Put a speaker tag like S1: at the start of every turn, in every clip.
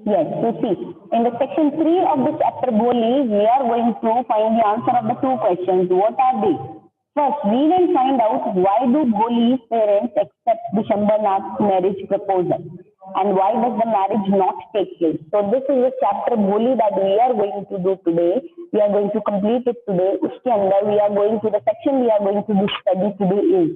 S1: Yes, so see, in the section 3 of the chapter Boli, we are going to find the answer of the two questions. What are they? First, we will find out why do Boli's parents accept Vishambanath's marriage proposal and why does the marriage not take place. So this is the chapter Boli that we are going to do today. We are going to complete it today. Uske andar we are going to the section we are going to do study today is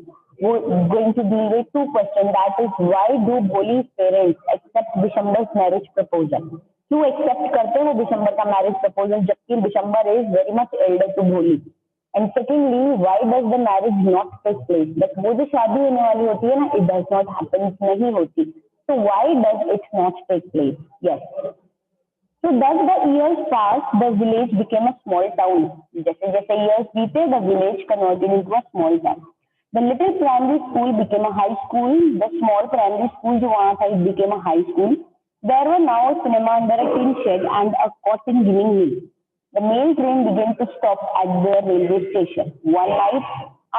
S1: going to deal with two questions. That is, why do Boli's parents accept Vishambar's marriage proposal? क्यों accept करते हैं विशंबर का marriage proposal जबकि Vishambar is very much elder to Bholi? And secondly, why does the marriage not take place? But वो जो शादी होने वाली होती है ना, इट डज नॉट हैपन, नहीं होती. So why does it not take place? Yes. So thus the years passed, the village became a small town. जैसे जैसे years बीते, the village converted into a small town. The little primary school became a high school. The small primary school जो वहाँ था, it became a high school. There were now a cinema under a tin shed and a cotton ginning mill. The mail train began to stop at the railway station. One night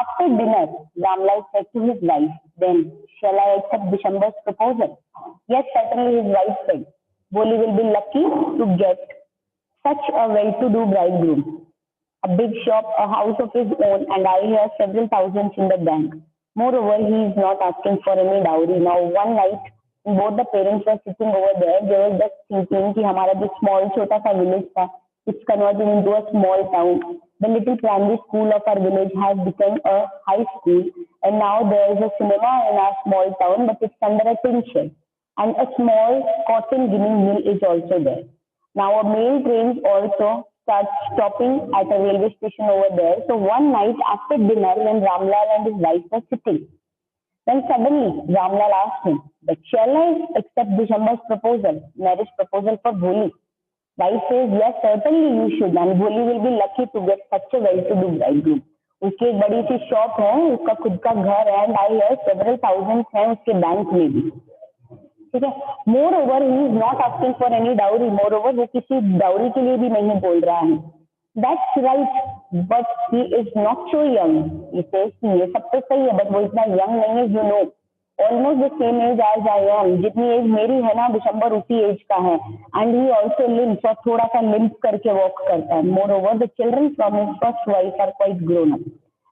S1: after dinner, Ramlal said to his wife, "Then shall I accept Vishambar's proposal?" Yes, certainly, his wife said. Boli will be lucky to get such a well-to-do bridegroom, a big shop, a house of his own, and I hear several thousands in the bank. Moreover, he is not asking for any dowry. Now, one night, both the parents were sitting over there. They were just thinking कि हमारा जो small छोटा सा village था, it's converted into a small town. The little primary school of our village has become a high school, and now there is a cinema in our small town, but it's under a tin shed. And a small cotton ginning mill is also there. Now a mail train also starts stopping at a railway station over there. So one night after dinner, when Ramlal and his wife were sitting, then suddenly Ramlal asked him, "But shall I accept Vishambar's proposal, marriage proposal for Boli?" Wife says, "Yes, certainly you should, and Boli will be lucky to get such a well-to-do bridegroom." उसकी एक बड़ी सी shop है, उसका खुद का घर है, and I hear several thousands हैं उसके बैंक में भी. ठीक है. More over he is not asking for any dowry. More over वो किसी डाउरी के लिए भी नहीं बोल रहा है. That's right, but he is not so young. ये सब तो सही है, बट वो इतना यंग नहीं है. You know, almost the same age as I am. जितनी एज मेरी है ना, विशंबर उसी एज का है. एंड ही ऑल्सो लिम्स, और थोड़ा सा लिम्प करके वॉक करता है. Moreover the children from his first wife are quite grown up.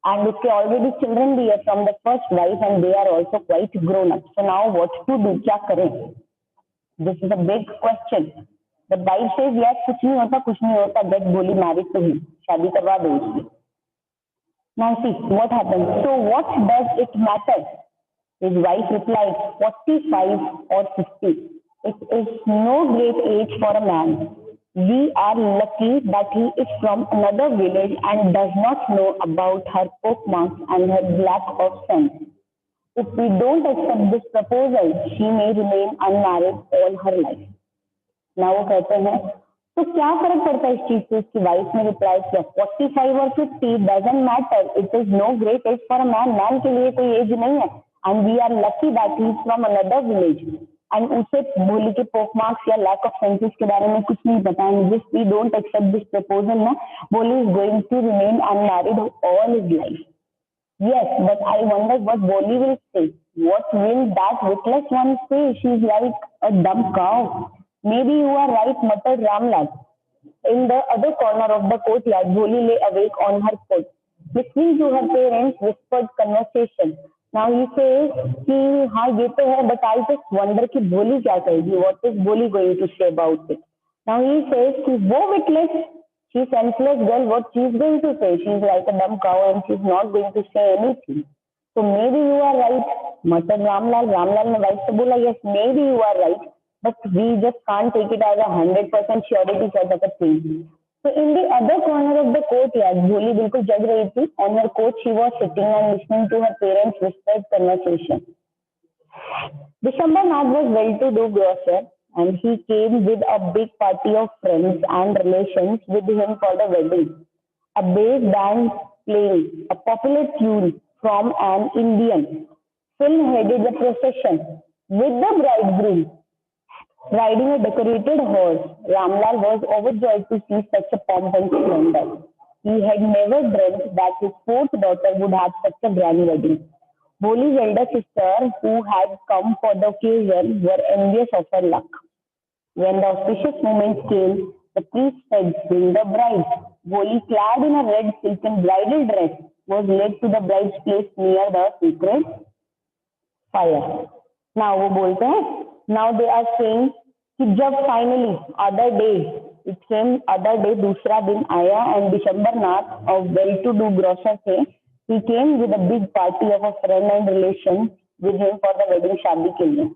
S1: And उसके already children भी है from the first wife and they are also quite grown up. So now what to do? क्या करें? This is a big question. The wife says, yes, कुछ नहीं होता, get Boli married to him. शादी करवा दो उसकी. Now see what happens. So what does it matter? His wife replied, 45 or 50. It is no great age for a man. We are lucky that he is from another village and does not know about her pockmarks and her lack of sense. If we don't accept this proposal, she may remain unmarried all her life. Now वो कहते हैं, तो क्या फर्क पड़ता है इस चीज से? उसकी वाइफ ने रिप्लाई किया, 45 और 50 doesn't matter. It is no great age for a man. Man के लिए कोई एज नहीं है. And we are lucky that he is from another village. And उसे बोली के पोक मार्क्स या लैक ऑफ सेंसेस के बारे में कुछ नहीं पता है. जिस we don't accept this proposal ना, Bholi is going to remain unmarried all his life. Yes, but I wonder what Bholi will say. What will that witless one say? She is like a dumb cow. Maybe you are right, muttered Ramlal. In the other corner of the courtyard, Boli lay awake on her foot, listening to her parents' whispered conversation. Now he says कि हाँ ये तो है, but I just wonder कि बोली क्या कहेगी. What is Boli going to say about it? Now he says कि वो witless, she senseless girl, what she is going to say? She is like a dumb cow and she is not going to say anything. So maybe you are right, मटर रामलाल. रामलाल ने wife से बोला, yes, maybe you are right, but we just can't take it as a 100% surety sort of a thing. So in the other corner of the courtyard, Boli बिल्कुल जग रही थी. On her couch she was sitting and listening to her parents' whispered conversation. Vishambanath was well-to-do grocer, and he came with a big party of friends and relations with him for the wedding. A bass band playing a popular tune from an Indian film headed the procession with the bridegroom riding a decorated horse. Ramlal was overjoyed to see such a pomp and splendor. He had never dreamt that his fourth daughter would have such a grand wedding. Boli's elder sister, who had come for the occasion, were envious of her luck. When the auspicious moment came, the priest said, "Bring the bride." Bholi, clad in a red silken bridal dress, was led to the bride's place near the sacred fire. Now वो बोलते हैं, now they are saying कि जब finally other day it came, other day दूसरा दिन आया and Dishambar Nath, a well-to-do grocer थे, he came with a big party of a friend and relation with him for the wedding शादी के लिए.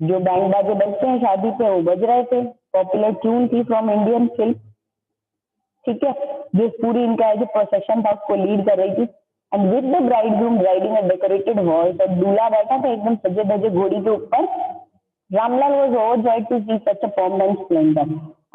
S1: जो बैंड बाजे बजते हैं शादी पे वो बज रहे थे, पॉपुलर ट्यून थी फ्रॉम इंडियन फिल्म. ठीक है, जो पूरी इनका जो प्रोसेशन था उसको लीड कर रही थी. And with the bridegroom riding a decorated horse, और दूल्हा बैठा था एकदम सजे धजे घोड़ी के ऊपर. Ramlal was overjoyed to see such a pomp and splendor,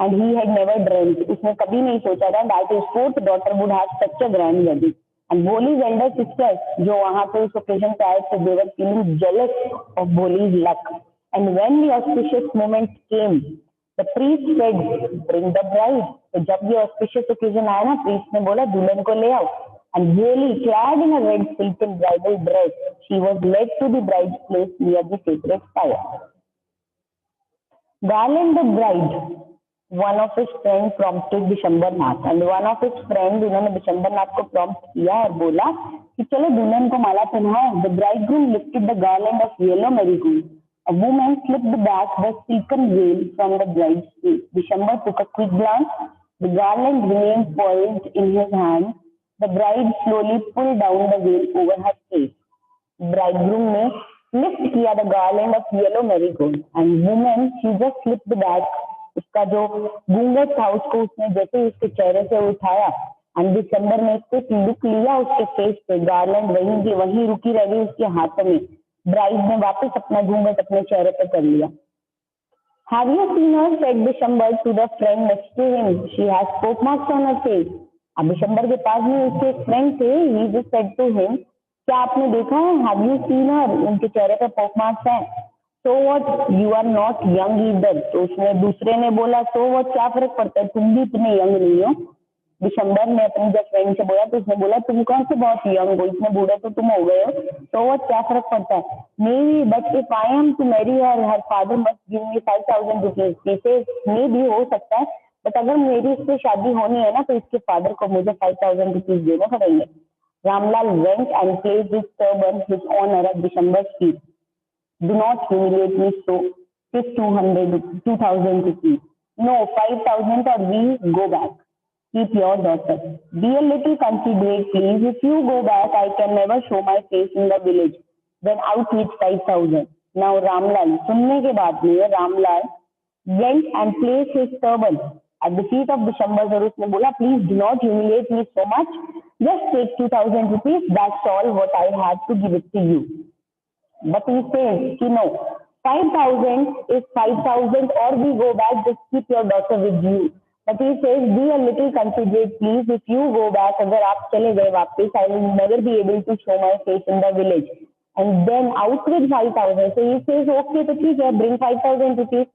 S1: and he had never dreamt, उसने कभी नहीं सोचा था that his fourth daughter would have such a grand wedding. And Bholi's elder sisters, जो वहां पे उस ओकेजन पे आए थे, they were feeling jealous of Bholi's luck. And when the auspicious moment came, the priest said, "Bring the bride." तो जब ये auspicious occasion आया ना, priest ने बोला दुल्हन को ले आओ. And Bholi, clad in a red silken bridal dress, she was led to the bride's place near the sacred fire. Garland the bride, one of his friends prompted Dishambar Nath, and one of his friends, उन्होंने Dishambar Nath को prompt किया और बोला कि चलो दुल्हन को माला पहनाओ. The bridegroom lifted the garland of yellow marigold. A woman slipped back the silken veil from the bride's face. Dishambar took a quick glance. The garland remained poised in his hand. The bride slowly pulled down the veil over her face. Bridegroom ने lift किया the garland of yellow marigold, and women she just slipped back. उसका जो घूंघट था उसको उसने जैसे ही उसके चेहरे से उठाया, एंड दिसंबर में एक लुक लिया उसके फेस पे. गार्लैंड वहीं की वहीं रुकी रह गई उसके हाथों में. ब्राइड ने वापस अपना घूंघट अपने चेहरे पे कर लिया. Have you seen her? said Dishambar to the friend next to him. She has poke marks on her face. अब दिसंबर के पास में उसके एक फ्रेंड थे. He just said to him, क्या आपने देखा है? Have you seen her? उनके चेहरे पे पोक मार्क्स हैं. So what? You are not young either. तो उसने दूसरे ने बोला, so what? क्या फर्क पड़ता है, तुम भी इतने यंग नहीं हो. दिसंबर ने अपनी जब फ्रेंड से बोला तो उसने बोला, तुम कौन से बहुत यंग हो, इतने बूढ़े तो तुम हो गए हो. So what? क्या फर्क पड़ता है. Maybe, but if I am to marry her, her father must give me 5,000 rupees. इसे maybe हो सकता है, बट अगर मेरी इससे शादी होनी है ना तो इसके फादर को मुझे 5,000 रुपीज देने पड़ेंगे. Ramlal went and placed his turban, his honor, at Dishambar's feet. Do not humiliate me so. Take 2,000 rupees. No, 5,000 or we go back. Keep your daughter. Be a little considerate, please. If you go back, I can never show my face in the village. Then out with 5,000. Now Ramlal, सुनने के बाद में Ramlal went and placed his turban at the feet of Dishambar. और उसने बोला, please do not humiliate me so much. Just take 2,000 rupees. That's all what I had to give it to you. But he says, you know, 5,000 is 5,000 or we go back, just keep your daughter with you. But he says, be a little considerate, please. If you go back, अगर आप चले गए वापस, I will never be able to show my face in the village. And then out with 5,000. So he says, okay, तो ठीक है, bring 5,000 rupees.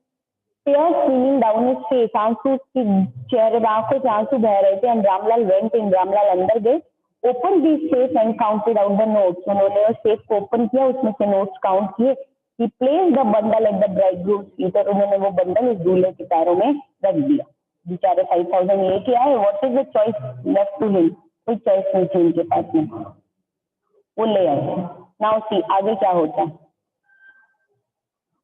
S1: Tears streaming down his face, आंसू उसकी चेहरे आंखों से आंसू बह रहे थे. And Ramlal went in, Ramlal अंदर गए. Open the safe and counted out the notes. उन्होंने उस सेफ को ओपन किया, उसमें से नोट्स काउंट किए. He place the bundle at the bridegroom's feet, और उन्होंने वो बंडल उस दूल्हे के पैरों में रख दिया. बेचारे 5,000 लेके आए. What is the choice left to him? कोई चॉइस नहीं थी उनके पास में, वो ले आए. नाउ सी आगे क्या होता है.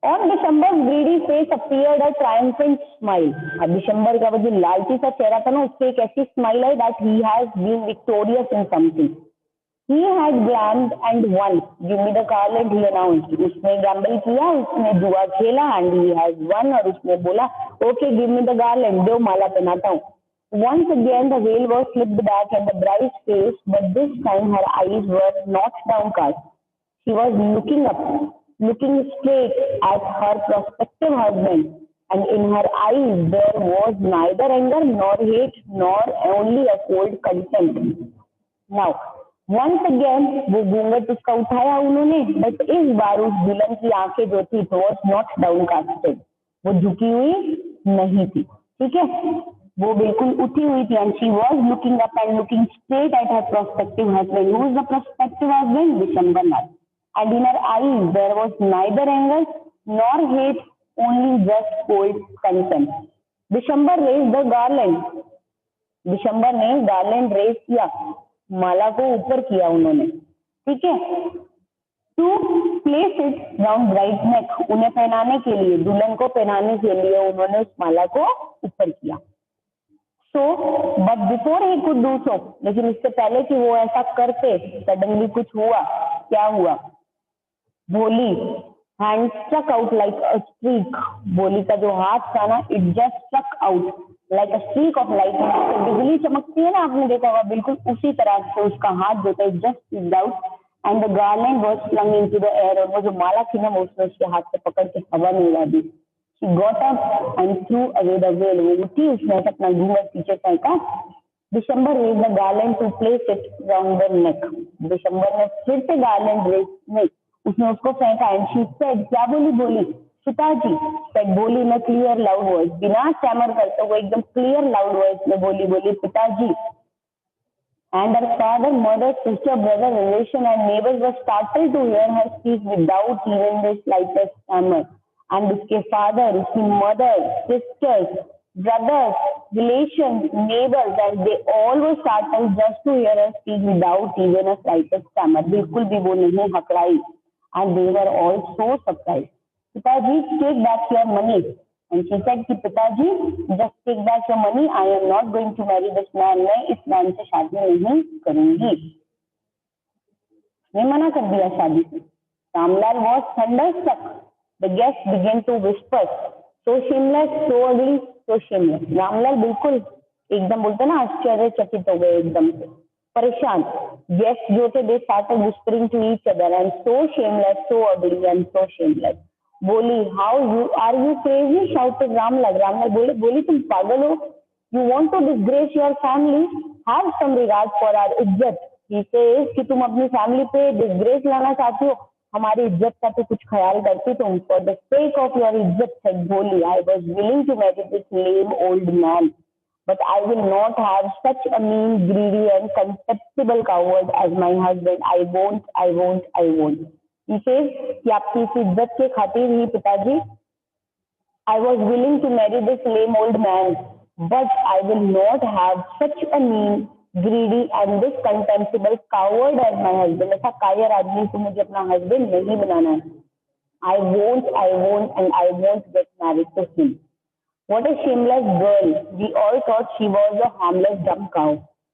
S1: On Dishambar's greedy face appeared a triumphant smile. अब दिसंबर का वो जो लालची सा चेहरा था ना, उससे एक ऐसी smile I that he has been victorious in something. He had gambled and won. Give me the garland, he announced. उसने गैम्बल किया, उसने जुआ खेला, and he has won. और उसने बोला, okay, give me the garland, दो माला पहनाता हूँ. Once again the veil was slipped back and the bride's face, but this time her eyes were not downcast. She was looking up, looking straight at her prospective husband, and in her eyes there was neither anger nor hate nor only a cold contempt. Now, once again वो घूंघट उसका उठाया उन्होंने, but इस बार उस दुल्हन की आंखें जो थी was not downcasted. वो झुकी हुई नहीं थी. ठीक है, वो बिल्कुल उठी हुई थी. and she was looking up and looking straight at her prospective husband. Who is the prospective husband? Dishambar Nath. And in her eyes there was neither anger nor hate only just cold consent. December raised the garland. दिसंबर ने garland raise किया, माला को ऊपर किया उन्होंने, ठीक है। To place it round bride neck, उन्हें पहनाने के लिए, दुल्हन को पहनाने के लिए उन्होंने उस माला को ऊपर किया। So but before he could do so, लेकिन इससे पहले कि वो ऐसा करते, सडनली कुछ हुआ। क्या हुआ? Bholi hand struck out like a streak, Bholi का जो हाथ था ना, it just struck out like a streak of light. तो बिजली चमकती है ना, आपने देखा होगा, बिल्कुल उसी तरह से उसका हाथ जो था just stretched out and the garland was flung into the air, और वो जो माला थी ना वो उसने उसके हाथ से पकड़ के हवा में उड़ा दी। She got up and threw away the veil, वो उठी, उसने अपना घूंघट पीछे फेंका। दिसंबर raised the garland to place it round the neck, दिसंबर ने फिर से गार्लैंड रेज नहीं, उसने उसको फेंका एंड शी सेड, क्या बोली? बोली पिताजी, सेड बोली में क्लियर लाउड वॉइस, बिना स्टैमर करते हुए एकदम क्लियर लाउड वॉइस में बोली पिताजी। And her father, mother, sister, brother, relation and neighbors were startled to hear her speak without even the slightest stammer. And उसके father, उसकी mother, sisters, brothers, relations, neighbors, and they all were startled just to hear her speak without even a slightest stammer. बिल्कुल भी वो नहीं हकड़ाई, and they were all so surprised. पिताजी, take back your money. And she said कि पिताजी, just take back your money. I am not going to marry this man. मैं इस man से शादी नहीं करूंगी। मैं मना कर दिया शादी से। Ramlal was thunderstruck. The guests began to whisper, so shameless, so ugly, so shameless. Ramlal बिल्कुल एकदम बोलते ना आश्चर्यचकित हो गए, एकदम से परेशान। Guests जो थे they started whispering to each other and so shameless, so ugly and so shameless. Bholi how you are you crazy, shouted Ramlal. Ramlal Bholi तुम पागल हो? You want to disgrace your family, have some regard for our izzat. He says कि तुम अपनी family पे disgrace लाना चाहती हो, हमारी इज्जत का तो कुछ ख्याल करती तुम। For the sake of your इज्जत, said Bholi, I was willing to marry this lame old man, but I will not have such a mean, greedy and contemptible coward as my husband. I won't. He says कि आपकी इस इज्जत के खातिर ही पिताजी, I was willing to marry this lame old man, but I will not have such a mean, greedy and this contemptible coward as my husband. ऐसा कायर आदमी को मुझे अपना husband नहीं बनाना है। I won't and I won't get married to him. What a shameless girl. We all thought she was a harmless dumb cow.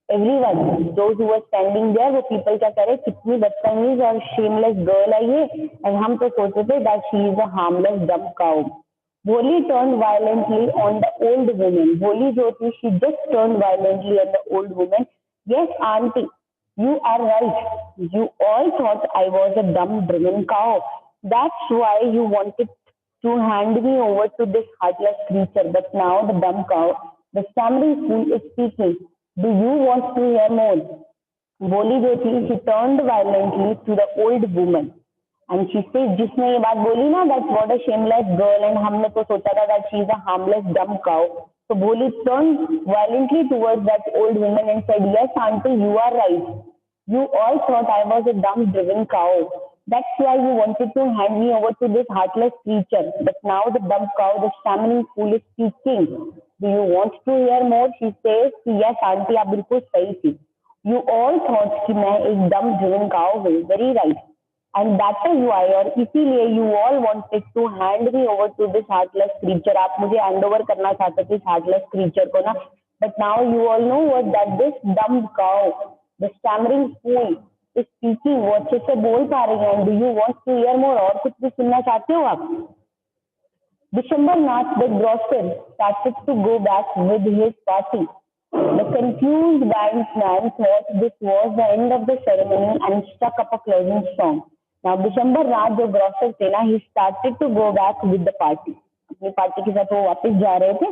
S1: Everyone, those who were standing there, वो people क्या करे, कितनी बदतमीज और shameless girl है ये, and हम तो सोचते थे that she is a harmless dumb cow. Bholi turned violently on the old woman. Bholi जो थी, she just turned violently on the old woman. Yes, auntie, you are right. You all thought I was a dumb driven cow. That's why you wanted to hand me over to this heartless creature. But now the dumb cow, the stammering fool is speaking. Do you want to hear more? बोली जो थी, she turned violently to the old woman and she says, जिसने ये बात बोली ना, that what a shameless girl, and हमने तो सोचा था that she is a harmless dumb cow. So बोली turned violently towards that old woman and said, yes auntie, you are right. You all thought I was a dumb driven cow. That's why you wanted to hand me over to this heartless creature. But now the dumb cow, the stammering fool, is speaking. Do you want to hear more? She says, yes auntie, आप बिल्कुल सही थी. You all thought कि मैं एक dumb driven cow हूँ. Very right. And that is why, और इसीलिए you all wanted to hand me over to this heartless creature. आप मुझे hand over करना चाहते थे इस heartless creature को ना. But now you all know what that this dumb cow, the stammering fool, is speaking. वो अच्छे से बोल पा रही हैं. Do you want to hear more? और कुछ भी सुनना चाहते हो आप? December Nath, the grocer, started to go back with his party. The confused bandsman thought this was the end of the ceremony and struck up a closing song. Now December Nath, जो grocer थे ना, he started to go back with the party. अपनी party के साथ वो वापस जा रहे थे.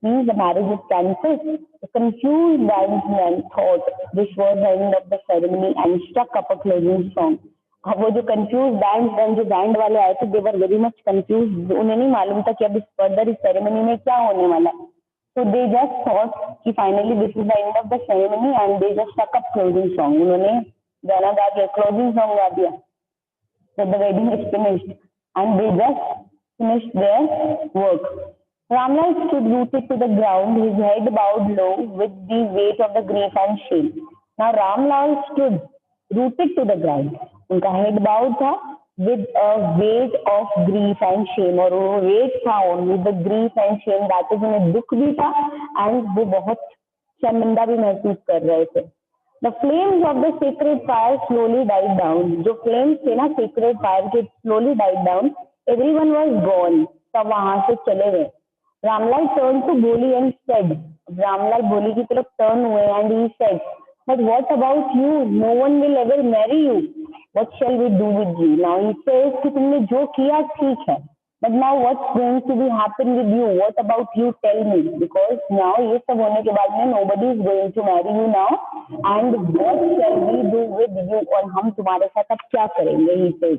S1: Means the marriage is cancelled. The confused bandsman thought this was the end of the ceremony and struck up a closing song. अब वो जो कंफ्यूज बैंड जो बैंड वाले आए थे, दे वर वेरी मच कंफ्यूज. उन्हें नहीं मालूम था कि अब इस फर्दर इस सेरेमनी में क्या होने वाला है. सो दे जस्ट थॉट कि finally this is the end of the ceremony and they just stuck up closing song. उन्होंने गाना गा दिया, क्लोजिंग सॉन्ग गा दिया. So the wedding is finished and they just finished their work. Ramlal stood rooted to the ground, his head bowed low with the weight of the grief and shame. Now Ramlal stood rooted to the ground. उनका head bowed था with a weight of grief and shame, और वो weight था with the grief and shame, that is उन्हें दुख भी था and वो बहुत शर्मिंदा भी महसूस कर रहे थे. The flames of the sacred fire slowly died down. जो flames थे ना sacred fire के slowly died down. Everyone was gone. सब वहां से चले गए. Ramlal turned to Boli and said, Ramlal Boli की तरफ turn हुए and he said, but what about you? No one will ever marry you. What shall we do with you? Now he says कि तुमने जो किया ठीक है. But now what's going to be happen with you? What about you? Tell me. Because now ये सब होने के बाद में nobody is going to marry you now. And what shall we do with you? और हम तुम्हारे साथ अब क्या करेंगे? He says.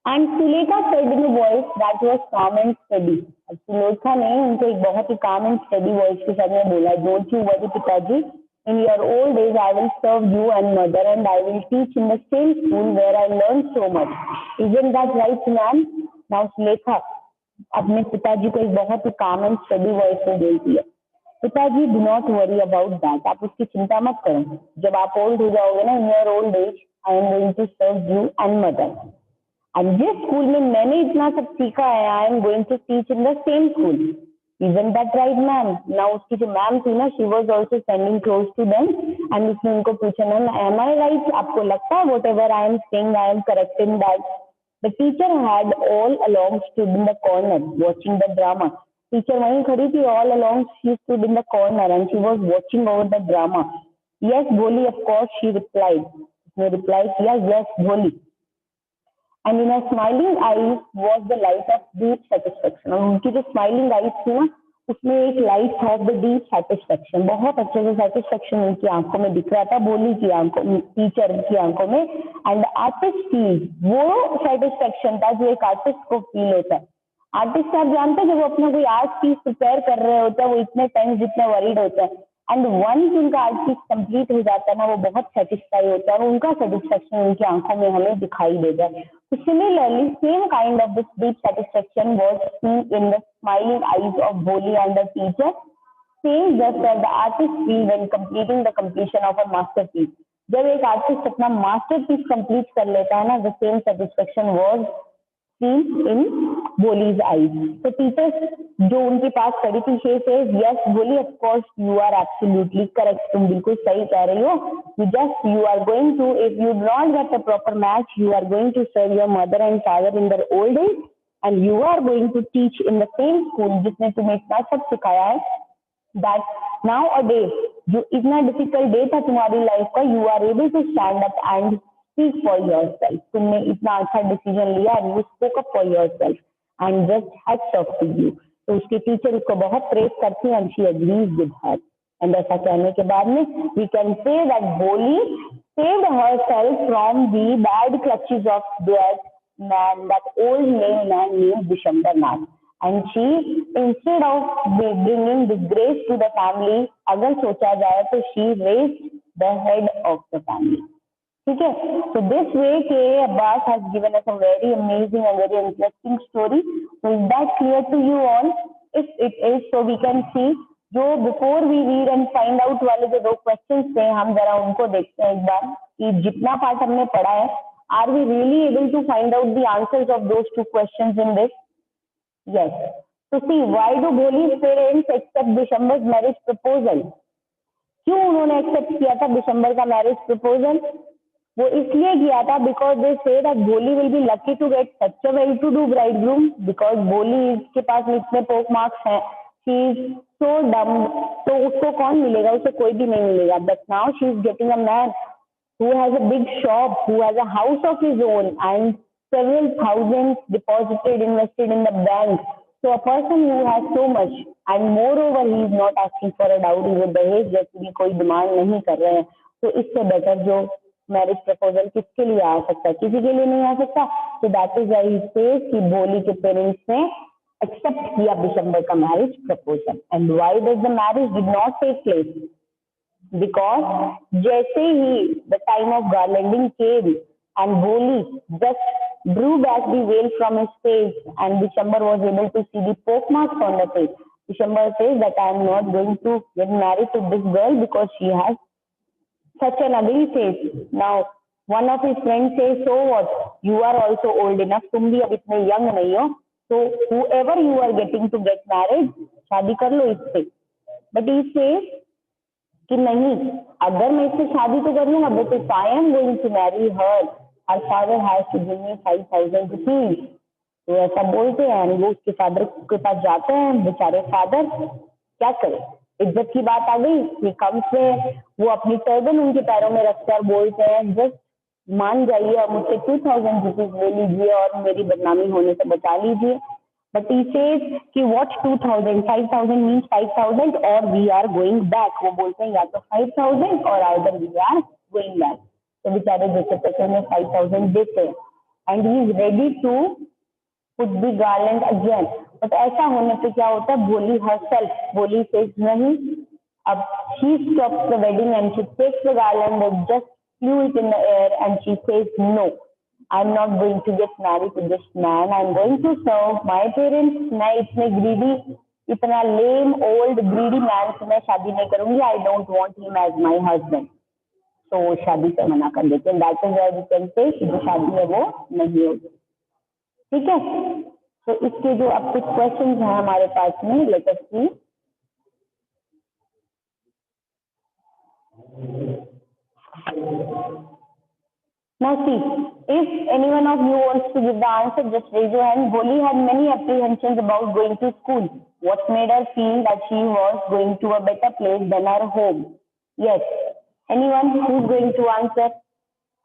S1: And Sulekha said in a voice that was calm and steady. अब सुलेखा ने उनको एक बहुत ही calm and steady voice के साथ में बोला, Don't you worry, पिताजी. In your old age, I will serve you and mother, and I will teach in the same school where I learned so much. Isn't that right, ma'am? Now Sulekha अपने पिताजी को एक बहुत ही calm and steady voice में बोलती है, पिताजी do not worry about that. आप उसकी चिंता मत करो. जब आप old हो जाओगे ना, in your old age, I am going to serve you and mother. And जिस स्कूल में मैंने इतना सब सीखा है, I am going to teach in the same school. Isn't that right, ma'am? Now उसकी जो मैम थी ना, she was also standing close to them, and उसने उनको पूछा, मैम, am I right? आपको लगता है whatever I am saying, I am correct in that? The teacher had all along stood in the corner watching the drama. Teacher वहीं खड़ी थी, all along she stood in the corner and she was watching over the drama. Yes, Boli, of course, she replied. उसने reply किया, yes, Boli. And in her smiling eyes was the light of deep satisfaction. और उनकी जो smiling eyes थी ना, उसमें एक light था of the deep satisfaction. बहुत अच्छे से satisfaction उनकी आंखों में दिख रहा था, बोली की आंखों में, टीचर की आंखों में. And the artist feels, वो satisfaction था जो एक artist को feel होता है. आर्टिस्ट आप जानते हैं जब वो अपना कोई आर्ट पीस प्रिपेयर कर रहे होते हैं, वो इतने टाइम जितने वरीड होते हैं, एंड वंस उनका आर्ट पीस कंप्लीट हो जाता है ना, वो बहुत सेटिस्फाई होता है और उनका सेटिस्फेक्शन उनकी आंखों में हमें दिखाई देता है. Similarly, same kind of this deep satisfaction was seen in the smiling eyes of Boli and the teacher, same just as the artist feel when completing the completion of a masterpiece. जब एक artist अपना masterpiece complete कर लेता है ना, the same satisfaction was seen in Boli's eyes. So teachers जो उनके पास खड़ी थी, she says, yes, Boli, of course, you are absolutely correct. तुम बिल्कुल सही कह रही हो. You are going to, if you do not get a proper match, you are going to serve your mother and father in their old age, and you are going to teach in the same school जिसने तुम्हें इतना सब सिखाया है. That nowadays जो इतना difficult day था तुम्हारी लाइफ का, you are able to stand up and speak for yourself. तुमने इतना अच्छा डिसीजन लिया and you spoke up for yourself, and just hats off to you. तो उसकी टीचर उसको बहुत प्रेज करती है and she agrees with her. And ऐसा कहने के बाद में we can say that Boli saved herself from the bad clutches of that man, that old male man named Bishambar Nath. And she, instead of bringing disgrace to the family, अगर सोचा जाए तो she raised the head of the family. ठीक है. So this way K.A. Abbas has given us a very amazing and very interesting story. So is that clear to you all? If it is, so we can see जो before we read and find out वाले जो दो questions थे, हम जरा उनको देखते हैं एक बार कि जितना पार्ट हमने पढ़ा है, are we really able to find out the answers of those two questions in this? Yes. So see, why do Boli's parents accept Bishambar's marriage proposal? क्यों उन्होंने एक्सेप्ट किया था बिशंबर का मैरिज प्रपोजल? वो इसलिए किया था because they say that Bholi will be lucky to get such a well to do bridegroom, because Bholi के पास इतने पोक मार्क्स हैं, शी इज सो डम, तो उसको कौन मिलेगा? उसे कोई भी नहीं मिलेगा. But now she is getting a man who has a big shop, who has a house of his own and several thousands deposited, invested in the bank. So a person who has so much and moreover he is not asking for a dowry, वो दहेज जैसी भी कोई demand नहीं कर रहे हैं, तो इससे बेटर जो मैरिज प्रपोजल किसके लिए आ सकता है? किसी के लिए नहीं आ सकता. तो that is why he says कि बोली के पेरेंट्स ने एक्सेप्ट किया बिशंबर का marriage proposal. And why does the marriage did not take place? Because जैसे ही the time of garlanding came and Boli just drew back the veil from his face, and December was able to see the poke marks on the face. December says that I am not going to get married to this girl because she has such an ugly face. Now, one of his friends says, so what? You are also old enough. तुम भी अब इतने young नहीं हो. So whoever you are getting to get married, शादी कर लो इससे. But he says कि नहीं, अगर मैं इससे शादी तो कर लूंगा, but if I am going to marry her, her father has to give me 5,000 rupees. तो ऐसा बोलते हैं, वो उसके फादर के पास जाते हैं, बेचारे फादर क्या करे, इज्जत की बात आ गई, ये कम्स में वो अपनी टर्बन उनके पैरों में रखकर बोलते हैं, जस्ट मान जाइए और मुझसे 2,000 रुपीज ले लीजिए और मेरी बदनामी होने से बचा लीजिए. बट ही सेज कि व्हाट 2,000, 5,000 मीन्स 5,000 और वी आर गोइंग बैक. वो बोलते हैं या तो 5,000 और either we are going back. तो बेचारे जैसे तैसे में 5,000 देते हैं and he is ready to put the garland again. But ऐसा होने पे क्या होता है, भोली herself, भोली सेज नहीं, अब she stops the wedding and she takes the garland and just flew it in the air and she says no, I'm not going to get married to this man, I'm going to serve my parents. मैं इतने greedy, इतना lame old greedy man से मैं शादी नहीं करूंगी. I don't want him as my husband. तो शादी से मना कर देते हैं. That is why we can say कि जो शादी है वो नहीं होगी. ठीक है. तो इसके जो अब कुछ क्वेश्चंस हैं हमारे पास में, let us see. Now see, if any one of you wants to give the answer, just raise your hand. Boli had many apprehensions about going to school. What made her feel that she was going to a better place than her home? Yes. Anyone who's going to answer?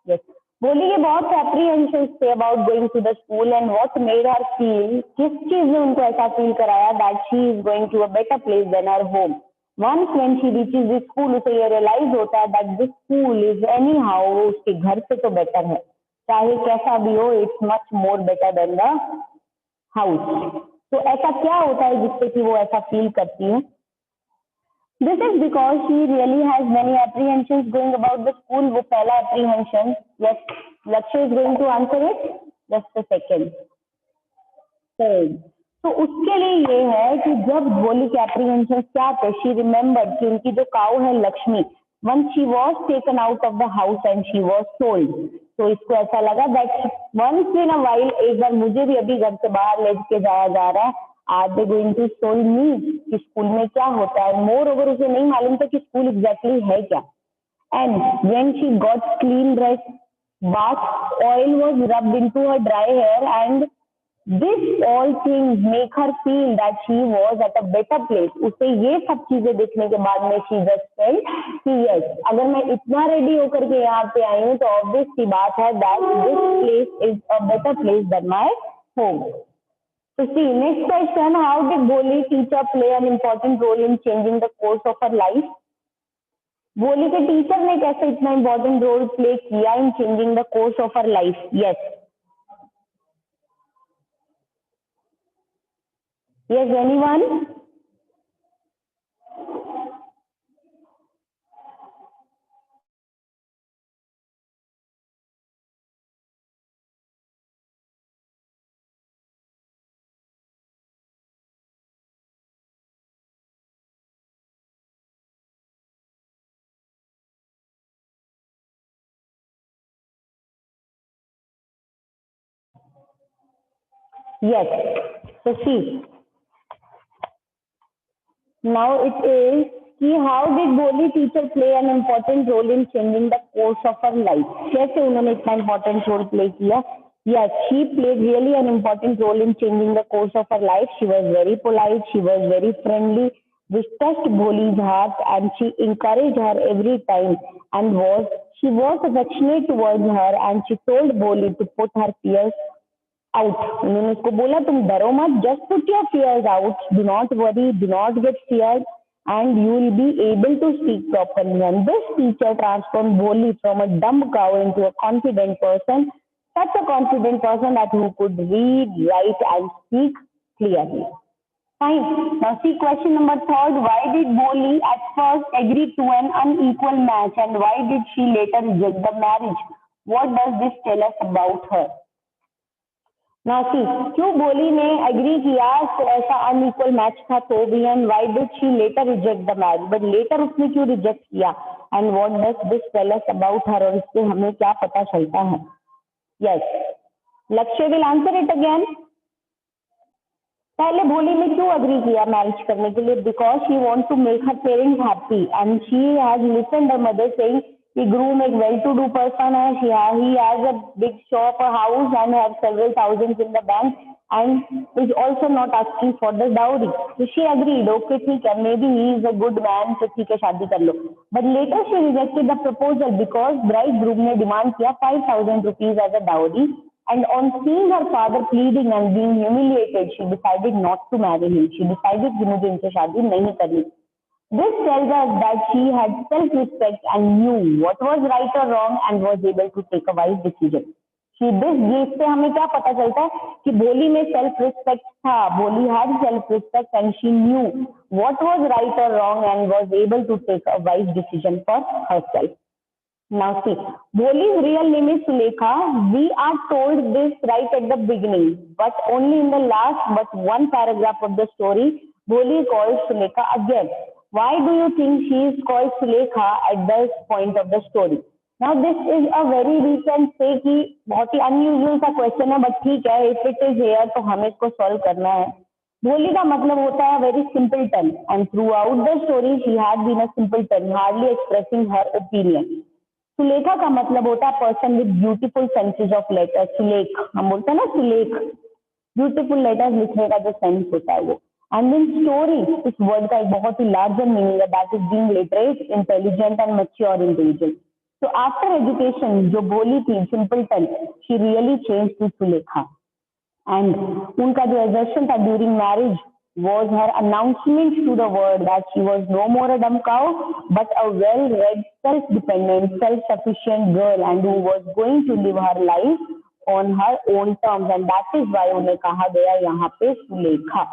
S1: Yes. बोली के बहुत apprehensions थे about going to the school and what made her feel, किस चीज ने उनको ऐसा feel कराया that she is going to a better place than her home. Once when she reaches the school, उसे ये realize होता है that this school is anyhow, वो उसके घर से तो better है, चाहे कैसा भी हो, it's much more better than the house. तो ऐसा क्या होता है जिससे कि वो ऐसा फील करती है? This is because she really has many apprehensions going about the school. वो पहला apprehension. Yes, Lakshya is going to answer it. Just a second. Third. तो उसके लिए ये है कि जब भोली के apprehensions क्या थे, she remembered कि उनकी जो काऊ है Lakshmi, once she was taken out of the house and she was sold. तो इसको ऐसा लगा that once in a while, एक बार मुझे भी अभी घर से बाहर लेके जाया जा रहा है. Are they going to sold me? कि स्कूल में क्या होता है? मोर ओवर उसे नहीं मालूम था कि स्कूल एग्जैक्टली है क्या. And when she got clean dress, bath oil was rubbed into her dry hair and this all things make her feel that she was at a better place. उसे ये सब चीजें देखने के बाद में she just felt कि yes, अगर मैं इतना रेडी होकर के यहाँ पे आई हूँ तो ऑब्वियस सी बात है that this place is a better place than my home. So see, next question, how did Boli teacher play an important role in changing the course of her life? Boli के teacher ने कैसे इतना important role play किया in changing the course of her life? Yes. Yes, anyone? Yes. So see, now it is कि how did Boli teacher play an important role in changing the course of her life? कैसे उन्होंने इतना important role play किया? Yes, she played really an important role in changing the course of her life. She was very polite, she was very friendly, which touched Boli's heart and she encouraged her every time and she was affectionate towards her and she told Boli to put her fears out. उन्होंने उसको बोला तुम डरो मत, just put your fears out, do not worry, do not get scared and you will be able to speak properly. And this teacher transformed Boli from a dumb cow into a confident person, such a confident person that who could read, write and speak clearly. Fine. Now see question number third. Why did Boli at first agree to an unequal match and why did she later reject the marriage? What does this tell us about her? ना सी क्यों बोली ने agree किया तो ऐसा unequal match था तो भी, and why did she later reject the match, but later उसने क्यों रिजेक्ट किया, and what does this tell us about her, और इससे हमें क्या पता चलता है. यस, लक्ष्य विल आंसर इट अगेन. पहले भोली ने क्यों अग्री किया मैरिज करने के लिए, because she want to make her parents happy, and she has listened her mother saying कि groom एक well to do person है, he has a big shop, a house and have several thousands in the bank and is also not asking for the dowry. So she agreed, okay ठीक है, maybe he is a good man, तो ठीक है शादी कर लो. But later she rejected the proposal because bridegroom ने demand किया 5,000 rupees as a dowry, and on seeing her father pleading and being humiliated, she decided not to marry him. She decided कि मुझे इनसे शादी नहीं करनी. This tells us that she had self-respect and knew what was right or wrong and was able to take a wise decision. इससे हमें क्या पता चलता है कि भोली में सेल्फ रिस्पेक्ट था, Bholi had self respect and she knew what was right और wrong and was able to take a wise decision for herself. Now see, Boli's real name is Sulekha. We are told this right at the beginning, but only in the last but one paragraph of the story, Boli calls Sulekha again. Why do you think she is called Sulekha at this point of the story? Now this is a very recent say कि बहुत ही unusual सा question है, but ठीक है, if it is here तो हमें इसको solve करना है. भोली का मतलब होता है very simpleton, and throughout the story she had been a simpleton, hardly expressing her opinion. Sulekha का मतलब होता है person with beautiful senses of letter. सुलेख हम बोलते हैं ना, सुलेख ब्यूटीफुल लेटर्स लिखने का जो सेंस होता है वो. एंड इन स्टोरी इस वर्ड का एक बहुत ही लार्जर मीनिंग है, that is being literate, intelligent and mature individual. So after education जो भोली थी simpleton, she really change to Sulekha. And उनका जो एजर्शन था during marriage was her announcement to the world that she was no more a dumb cow but a well-read, self-dependent, self-sufficient girl and who was going to live her life on her own terms, and that is why उन्हें कहा गया यहाँ पे सुलेखा.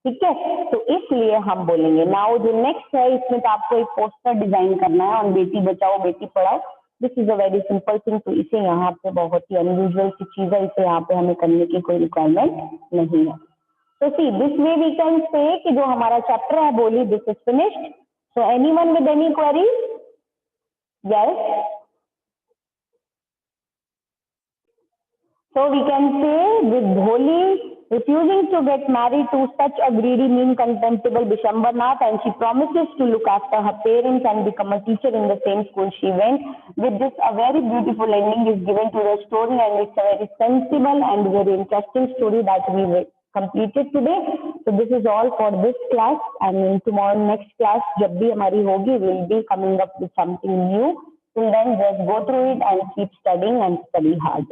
S1: ठीक है, तो इसलिए हम बोलेंगे. नाउ जो नेक्स्ट है इसमें तो आपको एक पोस्टर डिजाइन करना है और Beti Bachao Beti Padhao. This is a very simple thing, तो इसे यहाँ पे बहुत ही अनयूजुअल सी चीज है, इसे यहाँ पे हमें करने की कोई रिक्वायरमेंट नहीं है. So see, this way we can say कि जो हमारा चैप्टर है बोली, this is finished. So anyone with any queries? Yes. So we can say with Bholi refusing to get married to such a greedy, mean, contemptible Bishambharnath, and she promises to look after her parents and become a teacher in the same school she went. With this, a very beautiful ending is given to the story, and it's a very sensible and very interesting story that we completed today. So this is all for this class, and in tomorrow next class जब भी हमारी होगी we'll be coming up with something new. Till then just go through it and keep studying and study hard.